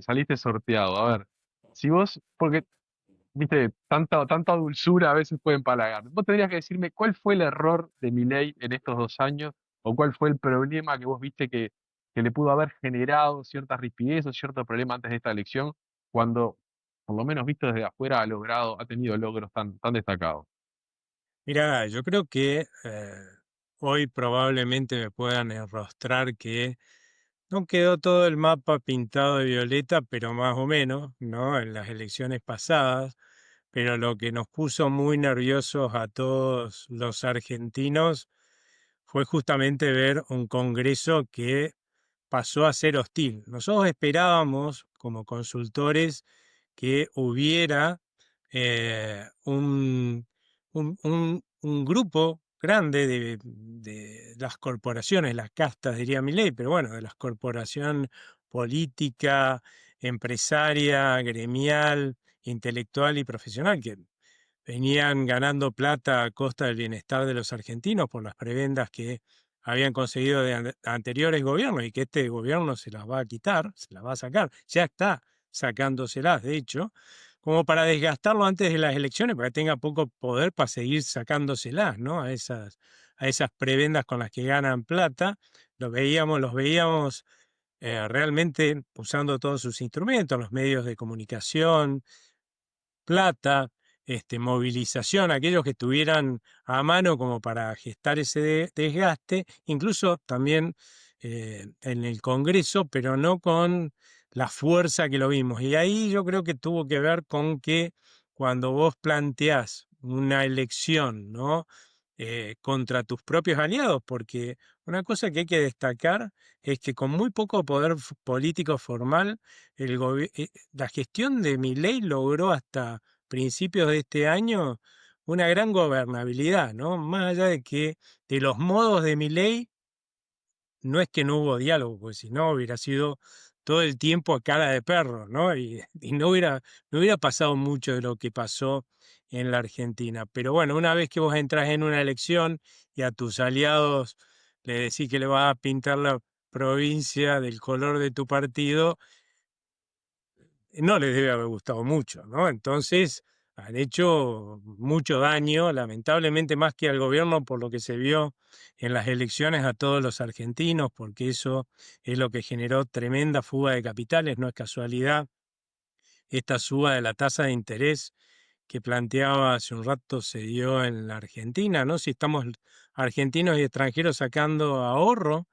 saliste sorteado. A ver, si vos, porque, viste, tanta dulzura a veces puede empalagar. Vos tendrías que decirme cuál fue el error de Milei en estos 2 años o cuál fue el problema que vos viste que le pudo haber generado cierta rigidez o cierto problema antes de esta elección, cuando, por lo menos visto desde afuera, ha tenido logros tan destacados. Mira, yo creo que hoy probablemente me puedan enrostrar que no quedó todo el mapa pintado de violeta, pero más o menos, ¿no? En las elecciones pasadas, pero lo que nos puso muy nerviosos a todos los argentinos fue justamente ver un Congreso que pasó a ser hostil. Nosotros esperábamos, como consultores, que hubiera un grupo grande de las corporaciones, las castas, diría Milei, pero bueno, de las corporaciones política, empresaria, gremial, intelectual y profesional, que venían ganando plata a costa del bienestar de los argentinos por las prebendas que habían conseguido de anteriores gobiernos y que este gobierno se las va a quitar, se las va a sacar, ya está sacándoselas, de hecho, como para desgastarlo antes de las elecciones, para que tenga poco poder para seguir sacándoselas, ¿no? A esas prebendas con las que ganan plata. Los veíamos realmente usando todos sus instrumentos, los medios de comunicación, plata, movilización, aquellos que estuvieran a mano como para gestar ese desgaste, incluso también en el Congreso, pero no con la fuerza que lo vimos. Y ahí yo creo que tuvo que ver con que cuando vos planteás una elección, ¿no? Contra tus propios aliados, porque una cosa que hay que destacar es que con muy poco poder político formal, la gestión de Milei logró hasta principios de este año una gran gobernabilidad, ¿no? Más allá de que de los modos de Milei no es que no hubo diálogo, porque si no hubiera sido todo el tiempo a cara de perro, ¿no? Y no hubiera pasado mucho de lo que pasó en la Argentina. Pero bueno, una vez que vos entras en una elección y a tus aliados le decís que le vas a pintar la provincia del color de tu partido, no les debe haber gustado mucho, ¿no? Entonces han hecho mucho daño, lamentablemente más que al gobierno por lo que se vio en las elecciones, a todos los argentinos, porque eso es lo que generó tremenda fuga de capitales, no es casualidad esta suba de la tasa de interés que planteaba hace un rato se dio en la Argentina, ¿no? Si estamos argentinos y extranjeros sacando ahorro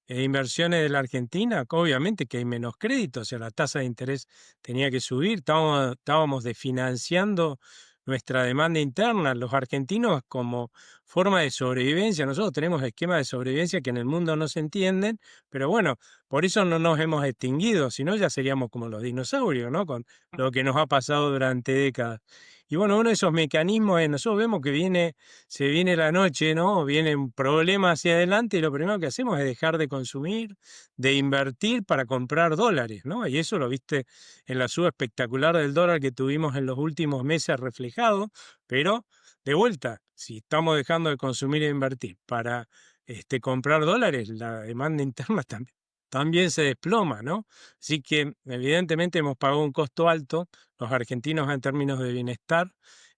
e inversiones de la Argentina, obviamente que hay menos créditos, o sea, la tasa de interés tenía que subir, estábamos desfinanciando nuestra demanda interna, los argentinos como forma de sobrevivencia, nosotros tenemos esquemas de sobrevivencia que en el mundo no se entienden, pero bueno, por eso no nos hemos extinguido, si no ya seríamos como los dinosaurios, ¿no? Con lo que nos ha pasado durante décadas. Y bueno, uno de esos mecanismos es, nosotros vemos que se viene la noche, ¿no? Viene un problema hacia adelante y lo primero que hacemos es dejar de consumir, de invertir para comprar dólares, ¿no? Y eso lo viste en la suba espectacular del dólar que tuvimos en los últimos meses reflejado, pero de vuelta, si estamos dejando de consumir e invertir para comprar dólares, la demanda interna también se desploma, ¿no? Así que evidentemente hemos pagado un costo alto los argentinos en términos de bienestar.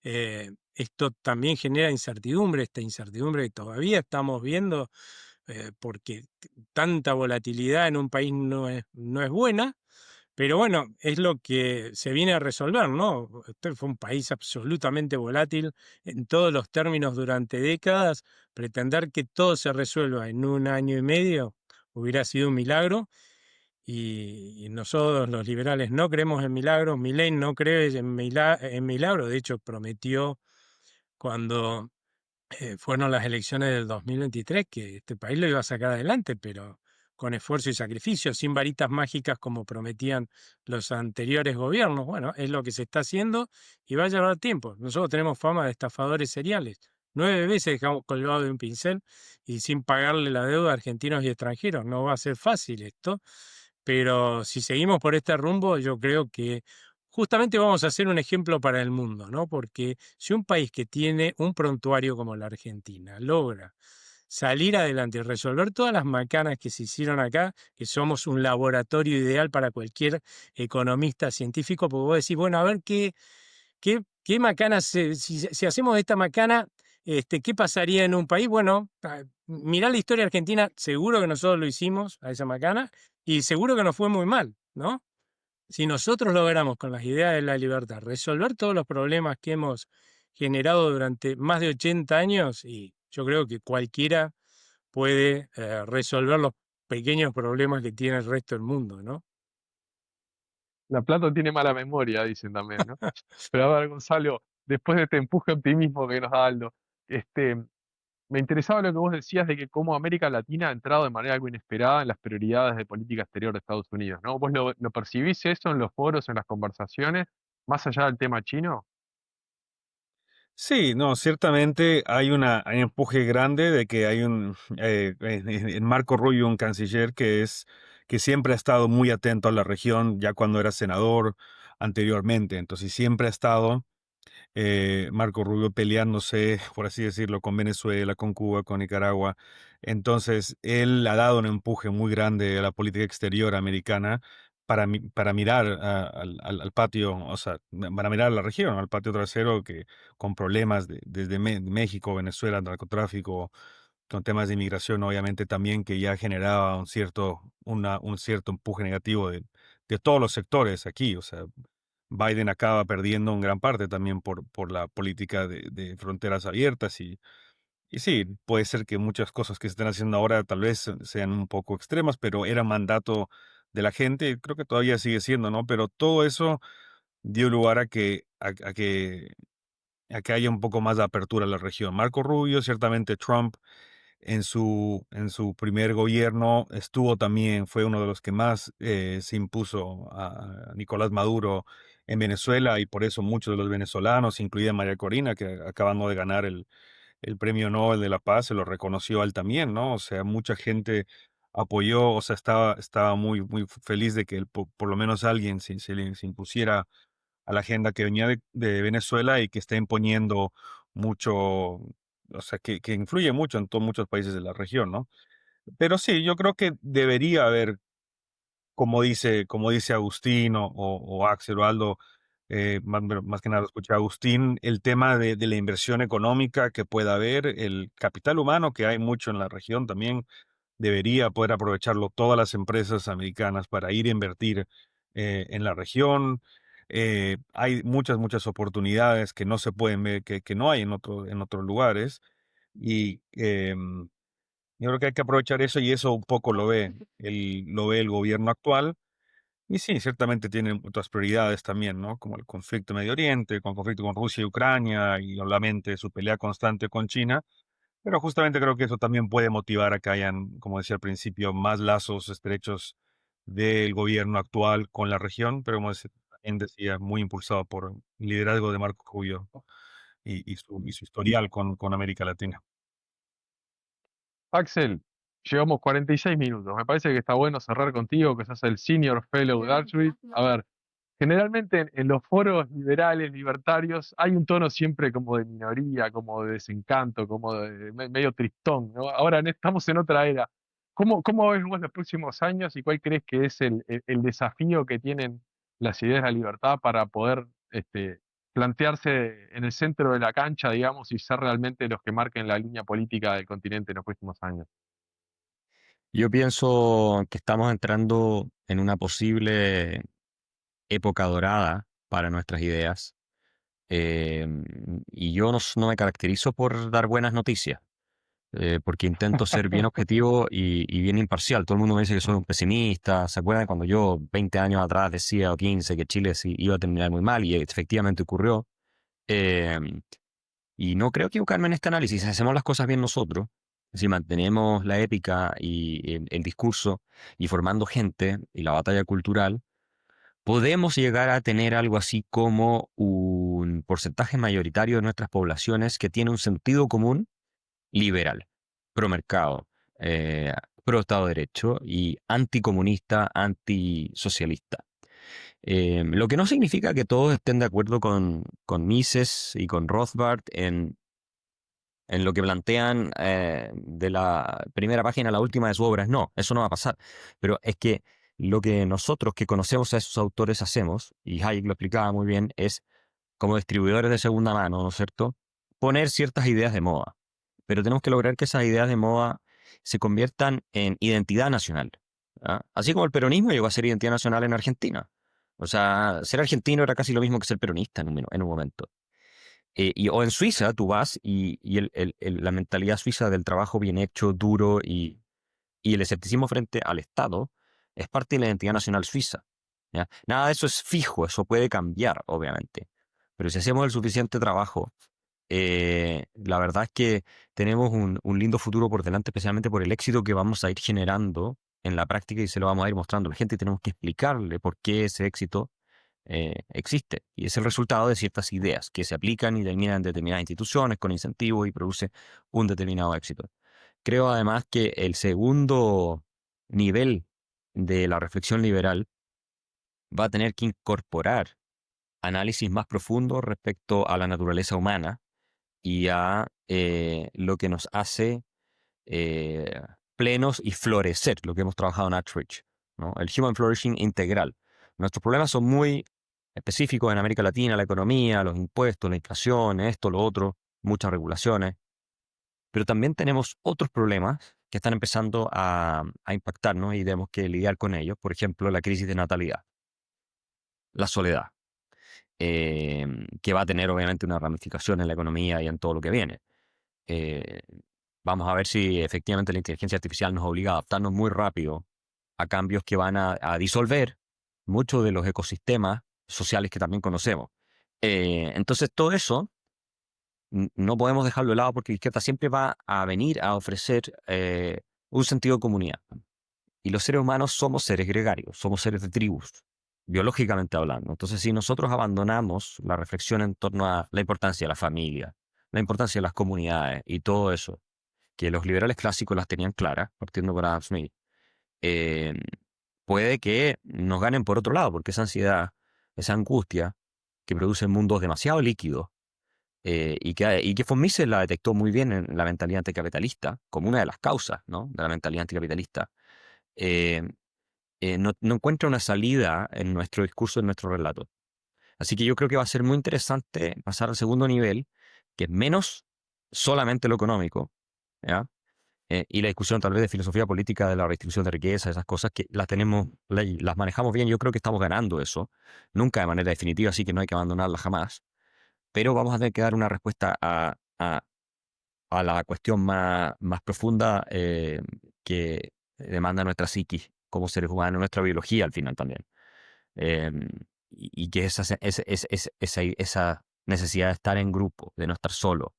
Esto también genera incertidumbre, esta incertidumbre que todavía estamos viendo, porque tanta volatilidad en un país no es buena, pero bueno, es lo que se viene a resolver, ¿no? Este fue un país absolutamente volátil en todos los términos durante décadas. Pretender que todo se resuelva en un año y medio hubiera sido un milagro. Y nosotros los liberales no creemos en milagros, Milei no cree en milagros, de hecho prometió cuando fueron las elecciones del 2023 que este país lo iba a sacar adelante, pero con esfuerzo y sacrificio, sin varitas mágicas como prometían los anteriores gobiernos. Bueno, es lo que se está haciendo y va a llevar tiempo. Nosotros tenemos fama de estafadores seriales. 9 veces dejamos colgado de un pincel y sin pagarle la deuda a argentinos y extranjeros. No va a ser fácil esto, pero si seguimos por este rumbo, yo creo que justamente vamos a ser un ejemplo para el mundo, ¿no? Porque si un país que tiene un prontuario como la Argentina logra salir adelante y resolver todas las macanas que se hicieron acá, que somos un laboratorio ideal para cualquier economista científico, porque vos decís, bueno, a ver qué macanas, si hacemos esta macana, ¿qué pasaría en un país? Bueno, mirá la historia argentina, seguro que nosotros lo hicimos a esa macana y seguro que nos fue muy mal, ¿no? Si nosotros logramos con las ideas de la libertad resolver todos los problemas que hemos generado durante más de 80 años, y yo creo que cualquiera puede resolver los pequeños problemas que tiene el resto del mundo, ¿no? La plata tiene mala memoria, dicen también, ¿no? Pero a ver, Gonzalo, después de este empuje de optimismo que nos da Aldo, este, me interesaba lo que vos decías de que cómo América Latina ha entrado de manera algo inesperada en las prioridades de política exterior de Estados Unidos, ¿no? ¿Vos lo percibís eso en los foros, en las conversaciones, más allá del tema chino? Sí, no, ciertamente hay un empuje grande de que hay en Marco Rubio, un canciller que siempre ha estado muy atento a la región, ya cuando era senador anteriormente. Entonces siempre ha estado Marco Rubio peleándose, por así decirlo, con Venezuela, con Cuba, con Nicaragua. Entonces, él ha dado un empuje muy grande a la política exterior americana para mirar al patio, o sea, para mirar a la región, al patio trasero que con problemas desde México, Venezuela, narcotráfico, con temas de inmigración, obviamente también que ya generaba un cierto empuje negativo de todos los sectores aquí, o sea, Biden acaba perdiendo en gran parte también por la política de fronteras abiertas y sí, puede ser que muchas cosas que se estén haciendo ahora tal vez sean un poco extremas, pero era mandato de la gente, y creo que todavía sigue siendo, ¿no? Pero todo eso dio lugar a que haya un poco más de apertura a la región. Marco Rubio, ciertamente Trump en su primer gobierno estuvo también, fue uno de los que más se impuso a Nicolás Maduro en Venezuela y por eso muchos de los venezolanos, incluida María Corina, que acabando de ganar el Premio Nobel de la Paz, se lo reconoció a él también, ¿no? O sea, mucha gente apoyó, o sea, estaba muy, muy feliz de que por lo menos alguien se impusiera a la agenda que venía de Venezuela y que está imponiendo mucho, o sea, que influye mucho en muchos países de la región, ¿no? Pero sí, yo creo que debería haber, como dice Agustín o Axel o Aldo, más que nada escuché a Agustín, el tema de la inversión económica que pueda haber, el capital humano que hay mucho en la región también debería poder aprovecharlo todas las empresas americanas para ir a invertir en la región. Hay muchas, muchas oportunidades que no se pueden ver, que no hay en otros lugares. Y yo creo que hay que aprovechar eso y eso un poco lo ve el gobierno actual. Y sí, ciertamente tienen otras prioridades también, ¿no? Como el conflicto en Medio Oriente, con el conflicto con Rusia y Ucrania y obviamente su pelea constante con China. Pero justamente creo que eso también puede motivar a que hayan, como decía al principio, más lazos estrechos del gobierno actual con la región, pero como también decía, muy impulsado por el liderazgo de Marco Rubio y su historial con América Latina. Axel, llevamos 46 minutos. Me parece que está bueno cerrar contigo, que sos el Senior Fellow de Archway. A ver, generalmente en los foros liberales, libertarios, hay un tono siempre como de minoría, como de desencanto, como de medio tristón, ¿no? Ahora estamos en otra era. ¿Cómo ves vos los próximos años y cuál crees que es el desafío que tienen las ideas de la libertad para poder plantearse en el centro de la cancha, digamos, y ser realmente los que marquen la línea política del continente en los próximos años? Yo pienso que estamos entrando en una posible época dorada para nuestras ideas. eh, y yo no me caracterizo por dar buenas noticias, porque intento ser bien objetivo y bien imparcial. Todo el mundo me dice que soy un pesimista. ¿Se acuerdan cuando yo 20 años atrás decía, o 15, que Chile sí iba a terminar muy mal y efectivamente ocurrió? Eh, y no creo equivocarme en este análisis. Si hacemos las cosas bien nosotros, si mantenemos la épica y el discurso y formando gente y la batalla cultural, podemos llegar a tener algo así como un porcentaje mayoritario de nuestras poblaciones que tiene un sentido común liberal, pro mercado, pro Estado de Derecho y anticomunista, antisocialista. Lo que no significa que todos estén de acuerdo con Mises y con Rothbard en lo que plantean de la primera página a la última de su obra. No, eso no va a pasar. Pero es que lo que nosotros que conocemos a esos autores hacemos, y Hayek lo explicaba muy bien, es como distribuidores de segunda mano, ¿no es cierto? Poner ciertas ideas de moda. Pero tenemos que lograr que esas ideas de moda se conviertan en identidad nacional. ¿Ah? Así como el peronismo llegó a ser identidad nacional en Argentina. O sea, ser argentino era casi lo mismo que ser peronista en un momento. O en Suiza tú vas y la mentalidad suiza del trabajo bien hecho, duro y el escepticismo frente al Estado es parte de la identidad nacional suiza. ¿Ya? Nada de eso es fijo, eso puede cambiar, obviamente. Pero si hacemos el suficiente trabajo, la verdad es que tenemos un lindo futuro por delante, especialmente por el éxito que vamos a ir generando en la práctica y se lo vamos a ir mostrando a la gente y tenemos que explicarle por qué ese éxito existe y es el resultado de ciertas ideas que se aplican y terminan en determinadas instituciones con incentivos y produce un determinado éxito. Creo además que el segundo nivel de la reflexión liberal va a tener que incorporar análisis más profundos respecto a la naturaleza humana y a lo que nos hace eh, plenos y florecer, lo que hemos trabajado en Atridge, ¿no? El Human Flourishing integral. Nuestros problemas son muy específicos en América Latina, la economía, los impuestos, la inflación, esto, lo otro, muchas regulaciones, pero también tenemos otros problemas que están empezando a impactarnos y tenemos que lidiar con ellos. Por ejemplo, la crisis de natalidad, la soledad. que va a tener obviamente una ramificación en la economía y en todo lo que viene. Eh, Vamos a ver si efectivamente la inteligencia artificial nos obliga a adaptarnos muy rápido a cambios que van a disolver muchos de los ecosistemas sociales que también conocemos. Entonces, todo eso no podemos dejarlo de lado porque la izquierda siempre va a venir a ofrecer un sentido de comunidad. Y los seres humanos somos seres gregarios, somos seres de tribus, biológicamente hablando. Entonces, si nosotros abandonamos la reflexión en torno a la importancia de la familia, la importancia de las comunidades y todo eso, que los liberales clásicos las tenían claras, partiendo por Adam Smith, eh, puede que nos ganen por otro lado, porque esa ansiedad, esa angustia que produce mundos demasiado líquidos, y que von Mises la detectó muy bien en la mentalidad anticapitalista, como una de las causas, ¿no?, de la mentalidad anticapitalista, eh, no encuentra una salida en nuestro discurso, en nuestro relato. Así que yo creo que va a ser muy interesante pasar al segundo nivel, que es menos solamente lo económico, ¿ya? Y la discusión tal vez de filosofía política, de la redistribución de riqueza, esas cosas que las manejamos bien. Yo creo que estamos ganando eso, nunca de manera definitiva, así que no hay que abandonarla jamás. Pero vamos a tener que dar una respuesta a la cuestión más profunda, que demanda nuestra psiquis como seres humanos, nuestra biología al final también. Eh, y que esa necesidad de estar en grupo, de no estar solo,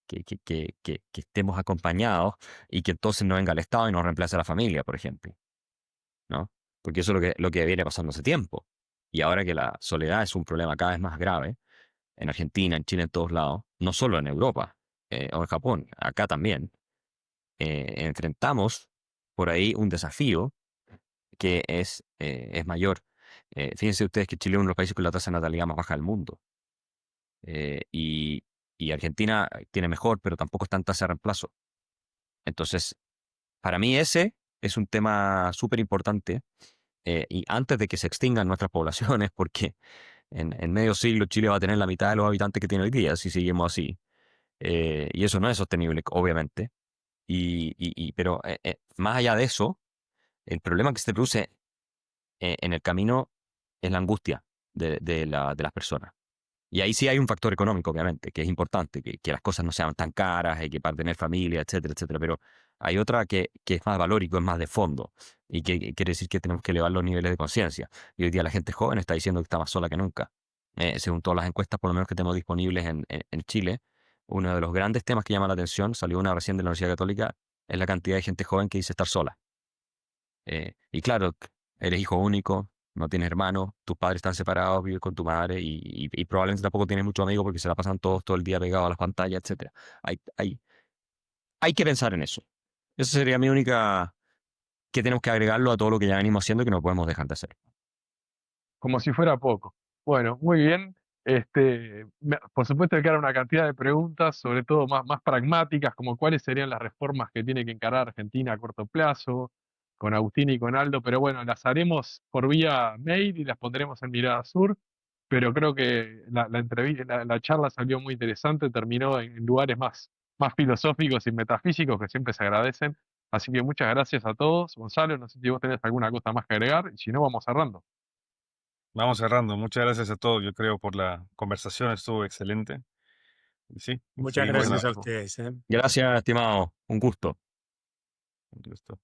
que estemos acompañados y que entonces no venga el Estado y nos reemplace a la familia, por ejemplo, ¿no? Porque eso es lo que viene pasando hace tiempo. Y ahora que la soledad es un problema cada vez más grave, en Argentina, en Chile, en todos lados, no solo en Europa o en Japón, acá también, enfrentamos por ahí un desafío que es mayor. Fíjense ustedes que Chile es uno de los países con la tasa de natalidad más baja del mundo. Y Argentina tiene mejor, pero tampoco está en tasa de reemplazo. Entonces, para mí ese es un tema súper importante. Y antes de que se extingan nuestras poblaciones, porque en medio siglo Chile va a tener la mitad de los habitantes que tiene hoy día, si seguimos así. Y eso no es sostenible, obviamente. Pero más allá de eso, el problema que se produce en el camino es la angustia de las personas. Y ahí sí hay un factor económico, obviamente, que es importante, que las cosas no sean tan caras y que para tener familia, etcétera, etcétera. Pero hay otra que es más valórico, es más de fondo, y que quiere decir que tenemos que elevar los niveles de conciencia. Y hoy día la gente joven está diciendo que está más sola que nunca. Según todas las encuestas, por lo menos que tenemos disponibles en Chile, uno de los grandes temas que llama la atención, salió una recién de la Universidad Católica, es la cantidad de gente joven que dice estar sola. Y claro, eres hijo único, no tienes hermanos, tus padres están separados, vives con tu madre y probablemente tampoco tienes muchos amigos porque se la pasan todos todo el día pegados a las pantallas, etcétera. Hay que pensar en eso. Esa sería mi única, que tenemos que agregarlo a todo lo que ya venimos haciendo y que no podemos dejar de hacer. Como si fuera poco. Bueno, muy bien. Por supuesto que quedan una cantidad de preguntas, sobre todo más pragmáticas, como cuáles serían las reformas que tiene que encarar Argentina a corto plazo, con Agustín y con Aldo, pero bueno, las haremos por vía mail y las pondremos en Mirada Sur, pero creo que la charla salió muy interesante, terminó en lugares más filosóficos y metafísicos que siempre se agradecen. Así que muchas gracias a todos. Gonzalo, no sé si vos tenés alguna cosa más que agregar, y si no, vamos cerrando. Vamos cerrando. Muchas gracias a todos, yo creo, por la conversación. Estuvo excelente. Y sí, Muchas seguimos en la gracias a Buenísimo. ustedes, ¿eh? Gracias, estimado. Un gusto. Un gusto.